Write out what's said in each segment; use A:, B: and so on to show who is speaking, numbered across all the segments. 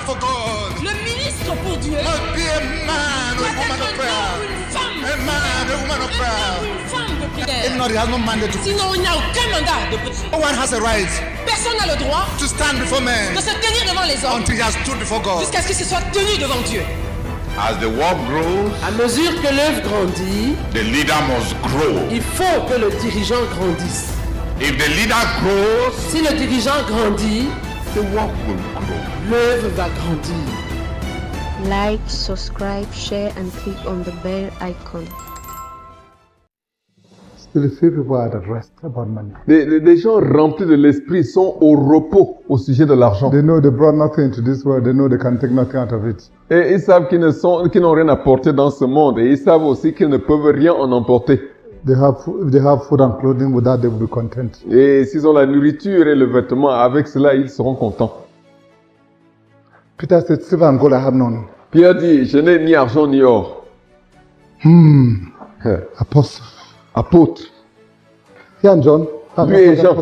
A: for God.
B: Le ministre pour Dieu
A: Must be a man or
B: doit
A: a woman of
B: être un
A: prayer.
B: homme ou une femme.
A: A man or a woman of
B: Un homme ou
A: prayer.
B: une femme de
A: If
B: prière.
A: not, he has no mandate to.
B: Sinon, il n'y a aucun mandat de prière.
A: No one has a right
B: Personne n'a le droit
A: to stand before men
B: de se tenir devant les hommes
A: until he has stood before God.
B: jusqu'à ce qu'il se soit tenu devant Dieu.
C: As the work grows,
D: À mesure que l'œuvre grandit,
C: the leader must grow.
D: il faut que le dirigeant grandisse.
C: If the leader grows,
D: Si le dirigeant grandit,
C: the work will grow.
D: l'œuvre va grandir.
E: Like, subscribe, share, and click on the bell icon.
F: Still few people are at rest about money.
G: Des gens remplis de l'esprit sont au repos au sujet de l'argent.
F: They know they brought nothing into this world. They know they can take nothing out of it.
G: Et ils savent qu'ils n'ont rien à porter dans ce monde. Et ils savent aussi qu'ils ne peuvent rien en emporter.
F: If they have food and clothing, with that they will be content.
G: Et s'ils ont la nourriture et le vêtement, avec cela, ils seront contents.
F: Peter said, silver and gold I have none.
G: Pierre dit, je n'ai ni argent ni or.
F: Apostle.
G: Apôtre,
F: Here and John.
G: Lui et Jean.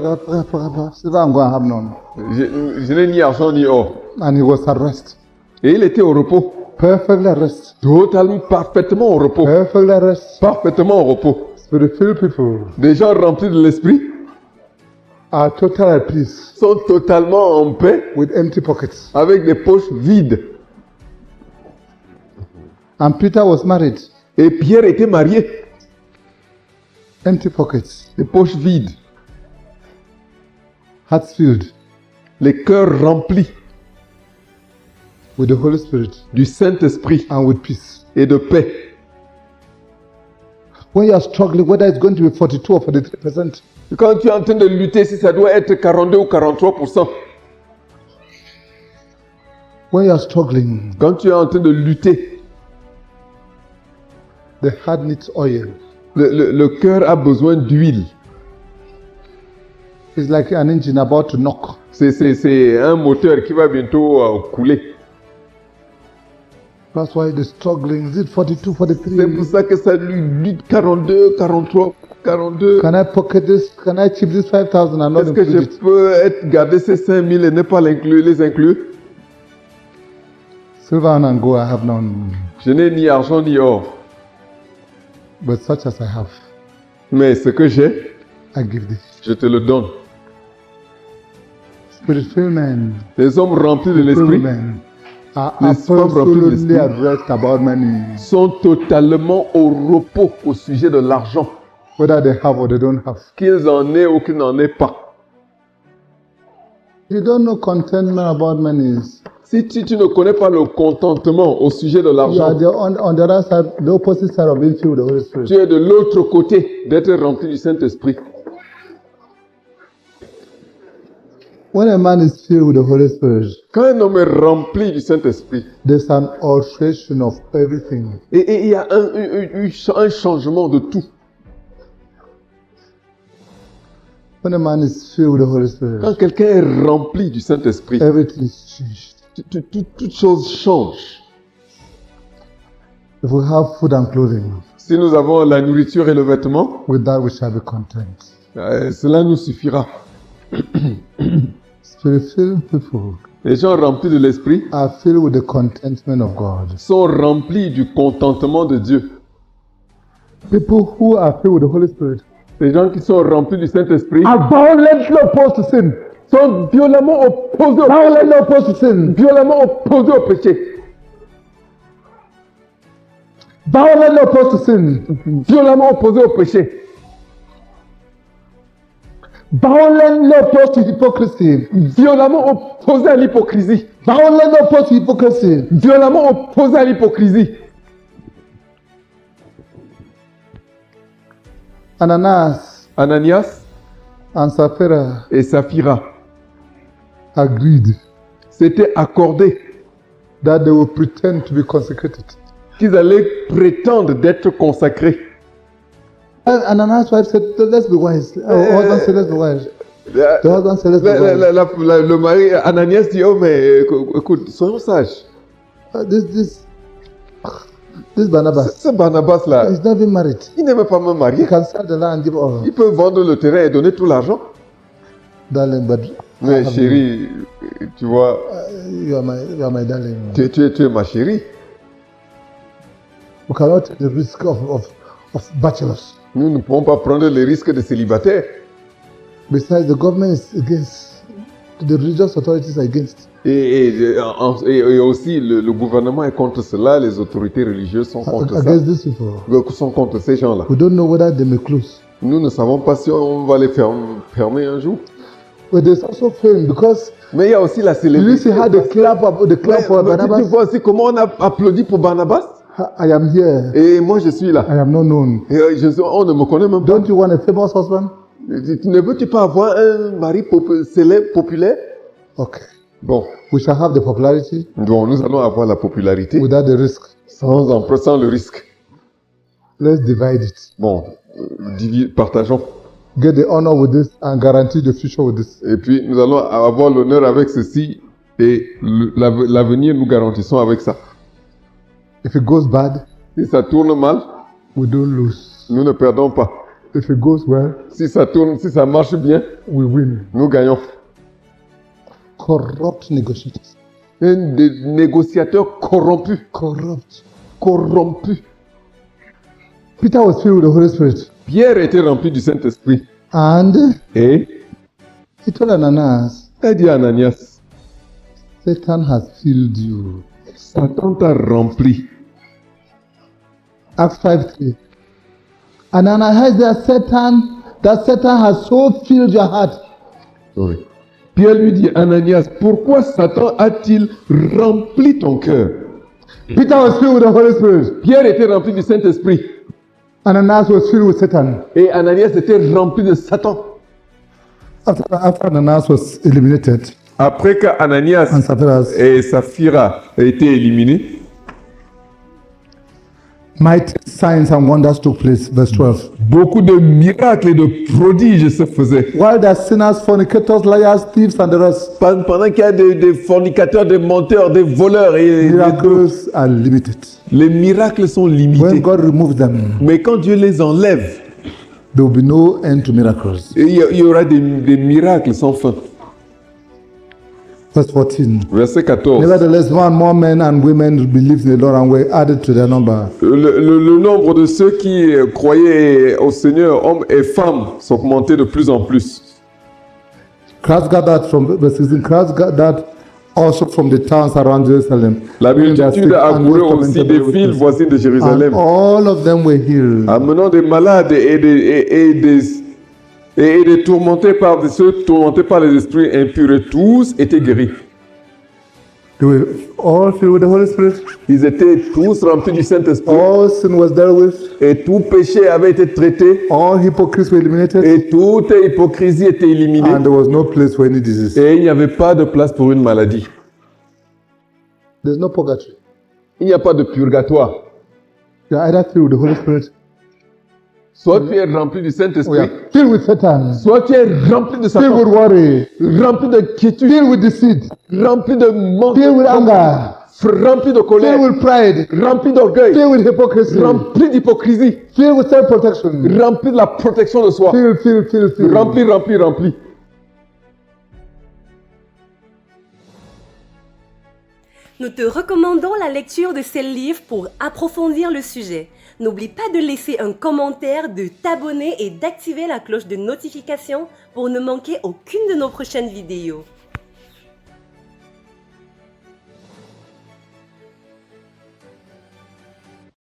F: Silver and gold I have none.
G: je n'ai ni argent ni or.
F: And he was at rest.
G: Et il était au repos.
F: Perfectly at rest.
G: Totalement, parfaitement au repos.
F: Perfectly at rest.
G: Parfaitement au repos.
F: Spirit-filled people
G: Des gens remplis de l'esprit
F: are totally at peace
G: sont totalement en paix
F: with empty pockets.
G: avec des poches vides.
F: And Peter was married.
G: Et Pierre était marié.
F: Empty pockets.
G: Des poches vides.
F: Hearts filled
G: Les cœurs remplis
F: with the Holy Spirit
G: du Saint-Esprit
F: and with peace.
G: et de paix.
F: When you are struggling, whether it's going to be 42 or 43%,
G: Quand tu es en train de lutter, si ça doit être 42 ou 43%.
F: when you are struggling,
G: Quand tu es en train de lutter,
F: the heart needs oil.
G: le cœur a besoin d'huile.
F: It's like an engine about to knock.
G: C'est un moteur qui va bientôt couler.
F: That's why the struggling. Is it 42,
G: C'est pour
F: 43?
G: ça que ça lutte 42, 43, 42.
F: Can I pocket this? Can I keep this 5,000 and not
G: Est-ce que je
F: include it?
G: peux garder ces 5000 et ne pas les inclure?
F: Silver and gold I have none,
G: Je n'ai ni argent ni or.
F: but such as I have,
G: Mais ce que j'ai,
F: I give thee.
G: je te le donne.
F: Spirit-filled men,
G: Les hommes remplis de l'esprit
F: men are
G: Les femmes remplies de
F: absolutely at
G: l'esprit.
F: rest about money,
G: sont totalement au repos au sujet de l'argent.
F: whether they have or they don't have.
G: Qu'ils en aient ou qu'ils n'en aient pas.
F: You don't know contentment about money.
G: Si tu ne connais pas le contentement au sujet de
F: You are
G: l'argent,
F: on the other side, the opposite side of being filled with the Holy Spirit.
G: tu es de l'autre côté d'être rempli du Saint-Esprit.
F: When a man is filled with the Holy Spirit,
G: Quand un homme est rempli du Saint-Esprit,
F: there's an alteration of everything.
G: et il y a un changement de tout.
F: When a man is filled with the Holy Spirit,
G: Quand quelqu'un est rempli du Saint-Esprit,
F: everything is changed.
G: toute chose change.
F: If we have food and clothing,
G: Si nous avons la nourriture et le vêtement,
F: with that we shall be content.
G: cela nous suffira.
F: Spirit-filled people
G: Les gens remplis de l'Esprit
F: are filled with the contentment of God.
G: sont remplis du contentement de Dieu.
F: People who are filled with the Holy Spirit
G: Les gens qui sont remplis du Saint-Esprit
F: are violently opposed to sin.
G: sont violemment opposés au péché.
F: Violently opposed to sin.
G: Violemment opposés au péché.
F: Violently opposed to sin.
G: Violemment opposés au péché.
F: Violently opposed to hypocrisy.
G: Violemment opposés à l'hypocrisie.
F: Violently opposed to hypocrisy.
G: Violemment opposés à l'hypocrisie.
F: Ananias
G: Ananias
F: and Sapphira
G: et Saphira
F: agreed
G: s'étaient accordés
F: that they would pretend to be consecrated.
G: qu'ils allaient prétendre d'être consacrés.
F: And Ananias' wife said, let's be wise. Husband said, let's be wise. The husband said, let's be wise.
G: Le mari Ananias dit, oh mais écoute, soyons sages.
F: This Barnabas,
G: Ce Barnabas là,
F: he's not even married.
G: il n'est même pas même
F: He
G: marié.
F: can sell the land and give all.
G: Il peut vendre le terrain et donner tout l'argent.
F: Darling, but
G: Mais chérie, tu vois,
F: You are my darling.
G: tu es ma chérie.
F: We cannot take the risk of bachelors.
G: Nous ne pouvons pas prendre les risques de célibataires.
F: Besides, the government is against. The religious authorities are against.
G: Et aussi, le gouvernement est contre cela, les autorités religieuses sont contre ça.
F: Against these people.
G: Sont contre ces gens-là.
F: We don't know whether they may close.
G: Nous ne savons pas si on va les fermer un jour.
F: But there's also fame because
G: Mais il y a aussi la
F: did you
G: célébrité.
F: see how they clap for
G: Mais tu
F: Barnabas?
G: vois aussi comment on a applaudi pour Barnabas.
F: I am here.
G: Et moi, je suis là.
F: I am not known.
G: Et on ne me connaît même pas.
F: Don't you want a famous husband?
G: Ne veux-tu pas avoir un mari célèbre, populaire?
F: Okay.
G: Bon,
F: We shall have the popularity
G: donc nous allons avoir la popularité
F: without the risk.
G: sans le risque.
F: Let's divide it.
G: Bon, partageons.
F: Get the honor with this and guarantee the future with this.
G: Et puis, nous allons avoir l'honneur avec ceci et l'avenir, nous garantissons avec ça.
F: If it goes bad,
G: Si ça tourne mal,
F: we don't lose.
G: nous ne perdons pas.
F: If it goes well,
G: Si ça marche bien,
F: we win.
G: nous gagnons.
F: Corrupt negotiators.
G: Un des négociateurs corrompus. Corrompus.
F: Peter was filled with the Holy Spirit.
G: Pierre était rempli du Saint-Esprit.
F: And
G: Et
F: he told Ananias,
G: il a dit à Ananias,
F: Satan has filled you.
G: Satan t'a rempli.
F: Acts 5:3. And Ananias that Satan has so filled your heart.
G: Sorry. Pierre lui dit, Ananias, pourquoi Satan a-t-il rempli ton cœur?
F: Peter was filled with the Holy Spirit.
G: Pierre était rempli du Saint-Esprit.
F: Ananias was filled with Satan.
G: Et Ananias était rempli de Satan.
F: After Ananias was eliminated
G: Après qu'Ananias
F: and Sapphira,
G: et Saphira aient été éliminés,
F: mighty signs and wonders took place. Verse 12.
G: beaucoup de miracles et de prodiges se faisaient.
F: While the sinners, fornicators, liars, thieves, and the rest,
G: Pendant qu'il y a des fornicateurs, des menteurs, des voleurs, et
F: miracles are limited.
G: les miracles sont
F: When
G: limités.
F: God removes them,
G: Mais quand Dieu les enlève,
F: there will be no end to miracles.
G: il y aura des miracles sans fin.
F: Verse 14.
G: Verset 14.
F: Nevertheless, more and more men and women believed in the Lord and were added to their number.
G: Le nombre de ceux qui croyaient au Seigneur, hommes et femmes, s'augmentait de plus en plus.
F: Crowds gathered from verse 16. Crowds gathered also from the towns around Jerusalem.
G: La
F: Bringing their
G: multitude
F: sick and
G: accourait
F: those
G: aussi
F: tormented
G: des
F: by
G: villes
F: witches.
G: voisines de
F: And
G: Jérusalem,
F: all of them were healed.
G: amenant des malades et des tourmentés par ceux tourmentés par les esprits impurs, et tous étaient guéris.
F: They were all filled with the Holy Spirit.
G: Ils étaient tous remplis du Saint-Esprit,
F: All sin was dealt with.
G: et tout péché avait été traité,
F: All hypocrites were eliminated.
G: et toute hypocrisie était éliminée,
F: And there was no place for any disease.
G: et il n'y avait pas de place pour une maladie.
F: There's no purgatory.
G: Il n'y a pas de purgatoire.
F: You are either filled with the Holy Spirit
G: Soit tu es rempli du
F: or you
G: Saint-Esprit,
F: are filled with Satan,
G: soit tu es rempli de
F: filled with
G: Satan,
F: worry,
G: rempli de quiétude,
F: filled with deceit,
G: rempli de manque,
F: filled with anger,
G: rempli de
F: filled
G: colère,
F: with pride,
G: rempli d'orgueil,
F: filled with hypocrisy,
G: rempli d'hypocrisie,
F: filled with self-protection.
G: rempli de la protection de soi,
F: Filled.
G: rempli.
H: Nous te recommandons la lecture de ces livres pour approfondir le sujet. N'oublie pas de laisser un commentaire, de t'abonner et d'activer la cloche de notification pour ne manquer aucune de nos prochaines vidéos.